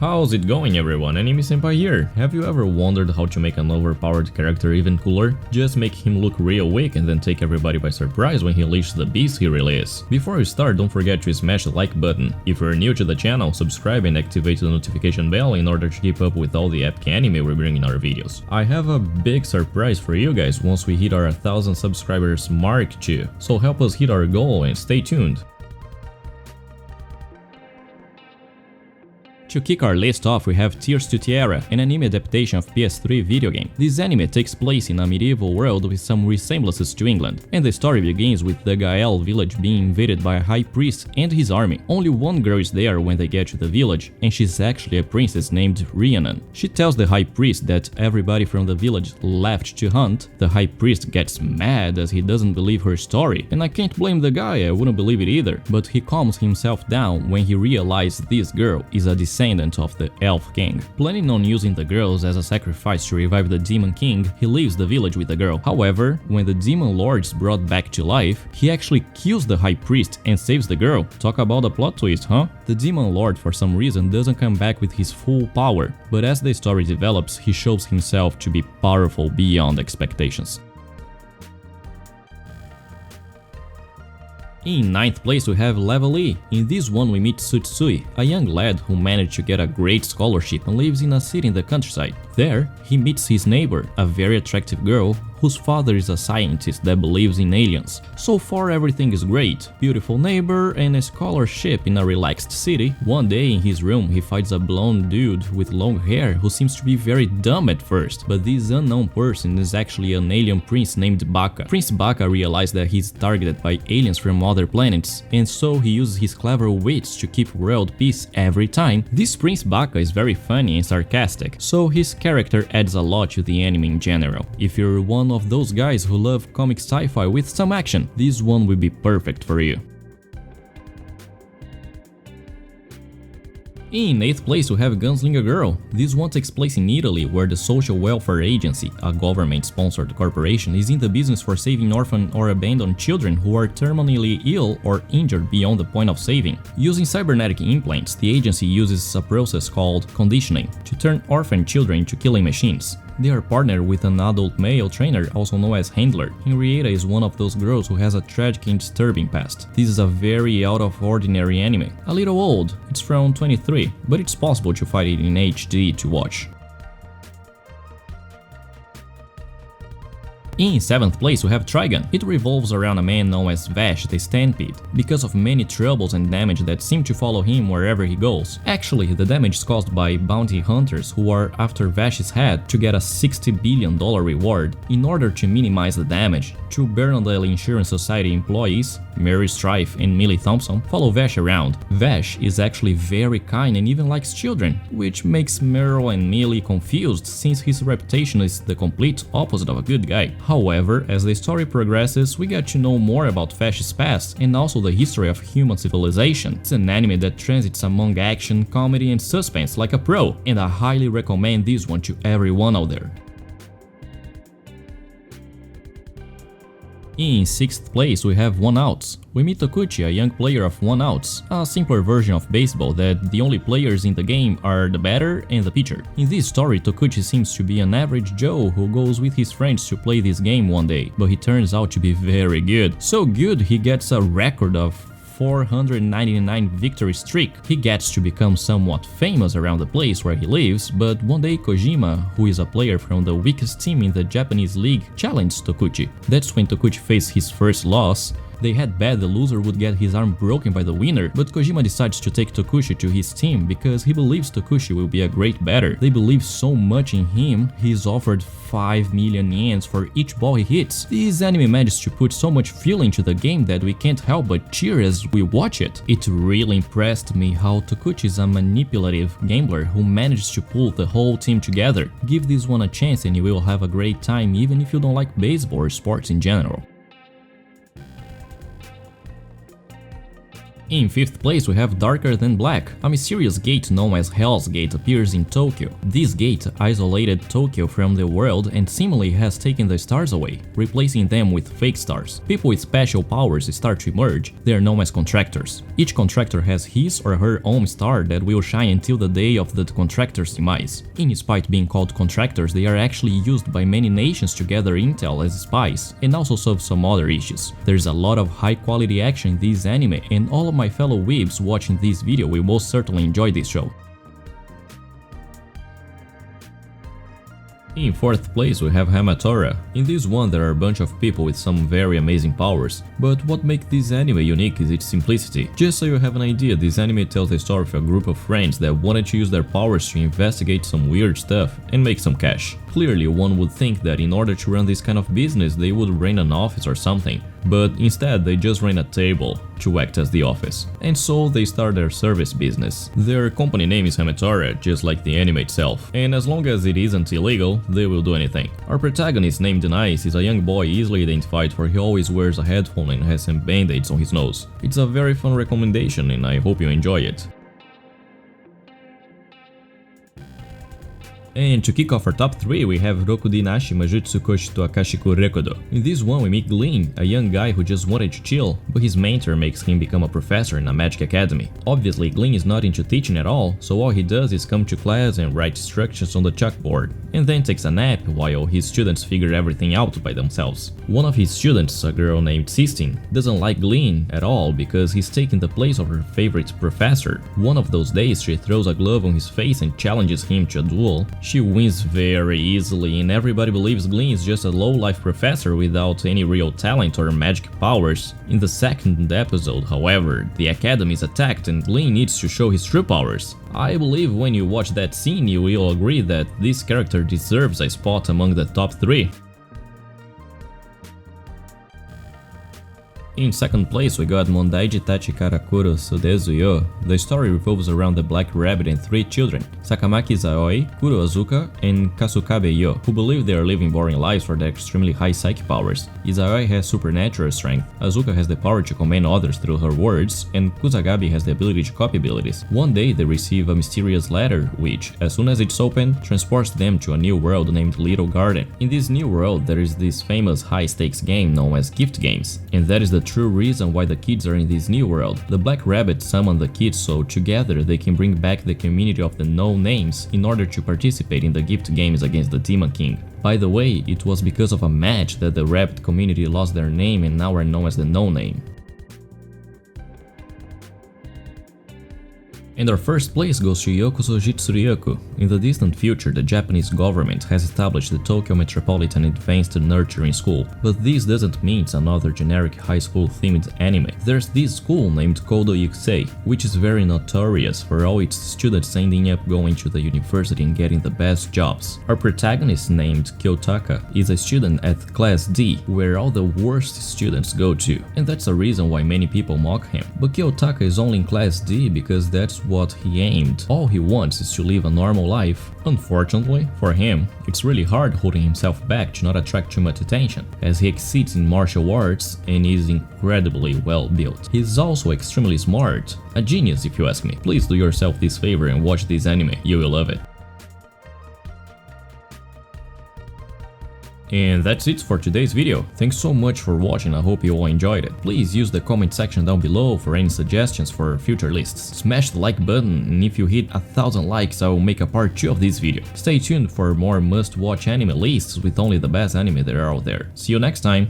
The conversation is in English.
How's it going, everyone? AnimeSenpai here. Have you ever wondered how to make an overpowered character even cooler? Just make him look real weak and then take everybody by surprise when he unleashes the beast he really is. Before we start, don't forget to smash the like button. If you're new to the channel, subscribe and activate the notification bell in order to keep up with all the epic anime we bring in our videos. I have a big surprise for you guys once we hit our 1000 subscribers mark too, so help us hit our goal and stay tuned. To kick our list off, we have Tears to Tiara, an anime adaptation of PS3 video game. This anime takes place in a medieval world with some resemblances to England, and the story begins with the Gael village being invaded by a high priest and his army. Only one girl is there when they get to the village, and she's actually a princess named Rhiannon. She tells the high priest that everybody from the village left to hunt. The high priest gets mad as he doesn't believe her story, and I can't blame the guy, I wouldn't believe it either. But he calms himself down when he realizes this girl is a descendant of the Elf King. Planning on using the girls as a sacrifice to revive the Demon King, he leaves the village with the girl. However, when the Demon Lord is brought back to life, he actually kills the High Priest and saves the girl. Talk about a plot twist, huh? The Demon Lord for some reason doesn't come back with his full power, but as the story develops, he shows himself to be powerful beyond expectations. In 9th place we have Level E. In this one we meet Tsutsui, a young lad who managed to get a great scholarship and lives in a city in the countryside. There, he meets his neighbor, a very attractive girl whose father is a scientist that believes in aliens. So far everything is great. Beautiful neighbor and a scholarship in a relaxed city. One day in his room he finds a blonde dude with long hair who seems to be very dumb at first, but this unknown person is actually an alien prince named Baka. Prince Baka realizes that he's targeted by aliens from other planets, and so he uses his clever wits to keep world peace every time. This Prince Baka is very funny and sarcastic, so his character adds a lot to the anime in general. If you're one of those guys who love comic sci-fi with some action, this one will be perfect for you. In 8th place we have Gunslinger Girl. This one takes place in Italy, where the Social Welfare Agency, a government-sponsored corporation, is in the business for saving orphan or abandoned children who are terminally ill or injured beyond the point of saving. Using cybernetic implants, the agency uses a process called conditioning to turn orphan children into killing machines. They are partnered with an adult male trainer, also known as Handler. Henrietta is one of those girls who has a tragic and disturbing past. This is a very out-of-ordinary anime. A little old, it's from 23, but it's possible to find it in HD to watch. In 7th place we have Trigun. It revolves around a man known as Vash the Stampede, because of many troubles and damage that seem to follow him wherever he goes. Actually, the damage is caused by bounty hunters who are after Vash's head to get a $60 billion reward. In order to minimize the damage, two Bernadette Insurance Society employees, Mary Strife and Millie Thompson, follow Vash around. Vash is actually very kind and even likes children, which makes Meryl and Millie confused since his reputation is the complete opposite of a good guy. However, as the story progresses, we get to know more about Vash's past and also the history of human civilization. It's an anime that transits among action, comedy and suspense like a pro, and I highly recommend this one to everyone out there. In 6th place we have One Outs. We meet Tokuchi, a young player of One Outs, a simpler version of baseball that the only players in the game are the batter and the pitcher. In this story, Tokuchi seems to be an average Joe who goes with his friends to play this game one day, but he turns out to be very good. So good he gets a record of 499 victory streak. He gets to become somewhat famous around the place where he lives, but one day Kojima, who is a player from the weakest team in the Japanese league, challenged Tokuchi. That's when Tokuchi faced his first loss. They had bet the loser would get his arm broken by the winner, but Kojima decides to take Tokuchi to his team because he believes Tokuchi will be a great batter. They believe so much in him, he's offered 5 million yens for each ball he hits. This anime manages to put so much feel into the game that we can't help but cheer as we watch it. It really impressed me how Tokuchi is a manipulative gambler who manages to pull the whole team together. Give this one a chance and you will have a great time even if you don't like baseball or sports in general. In 5th place we have Darker Than Black. A mysterious gate known as Hell's Gate appears in Tokyo. This gate isolated Tokyo from the world and seemingly has taken the stars away, replacing them with fake stars. People with special powers start to emerge. They are known as contractors. Each contractor has his or her own star that will shine until the day of the contractor's demise. In spite being called contractors, they are actually used by many nations to gather intel as spies and also solve some other issues. There's a lot of high quality action in this anime, and all of my fellow weebs watching this video will most certainly enjoy this show. In 4th place we have ᴛᴏᴘɪᴄ. In this one there are a bunch of people with some very amazing powers, but what makes this anime unique is its simplicity. Just so you have an idea, this anime tells the story of a group of friends that wanted to use their powers to investigate some weird stuff and make some cash. Clearly one would think that in order to run this kind of business they would rent an office or something, but instead they just rent a table to act as the office. And so they start their service business. Their company name is ᴛᴏᴘɪᴄ, just like the anime itself, and as long as it isn't illegal, they will do anything. Our protagonist named ᴛᴏ is a young boy easily identified, for he always wears a headphone and has some band-aids on his nose. It's a very fun recommendation and I hope you enjoy it. And to kick off our top 3 we have Rokudi Nashi Majutsu Koshi to Akashiku Rekodo. In this one we meet Glean, a young guy who just wanted to chill, but his mentor makes him become a professor in a magic academy. Obviously Glean is not into teaching at all, so all he does is come to class and write instructions on the chalkboard, and then takes a nap while his students figure everything out by themselves. One of his students, a girl named Sistine, doesn't like Glean at all because he's taking the place of her favorite professor. One of those days she throws a glove on his face and challenges him to a duel. She wins very easily and everybody believes Glean is just a low-life professor without any real talent or magic powers. In the 2nd episode, however, the academy is attacked and Glean needs to show his true powers. I believe when you watch that scene you will agree that this character deserves a spot among the top 3. In 2nd place we got Mondaiji Tachi Karakuro Sudezuyo. The story revolves around the Black Rabbit and 3 children, Sakamaki Zaoi, Kuro Azuka, and Kasukabe Yo, who believe they are living boring lives for their extremely high psychic powers. Izayoi has supernatural strength, Azuka has the power to command others through her words, and Kusagabe has the ability to copy abilities. One day they receive a mysterious letter which, as soon as it's opened, transports them to a new world named Little Garden. In this new world there is this famous high-stakes game known as gift games, and that is the true reason why the kids are in this new world. The Black Rabbit summoned the kids so together they can bring back the community of the No Names in order to participate in the gift games against the Demon King. By the way, it was because of a match that the Rabbit community lost their name and now are known as the No Name. And our 1st place goes to Yokuso Jitsuryaku. In the distant future, the Japanese government has established the Tokyo Metropolitan Advanced Nurturing School, but this doesn't mean it's another generic high school themed anime. There's this school named Kodo Yukusei, which is very notorious for all its students ending up going to the university and getting the best jobs. Our protagonist named Kyotaka is a student at Class D, where all the worst students go to, and that's the reason why many people mock him. But Kyotaka is only in Class D because that's what he aimed. All he wants is to live a normal life. Unfortunately, for him, it's really hard holding himself back to not attract too much attention, as he exceeds in martial arts and is incredibly well built. He's also extremely smart, a genius if you ask me. Please do yourself this favor and watch this anime, you will love it. And that's it for today's video. Thanks so much for watching, I hope you all enjoyed it. Please use the comment section down below for any suggestions for future lists. Smash the like button, and if you hit 1000 likes I will make a part 2 of this video. Stay tuned for more must-watch anime lists with only the best anime that are out there. See you next time!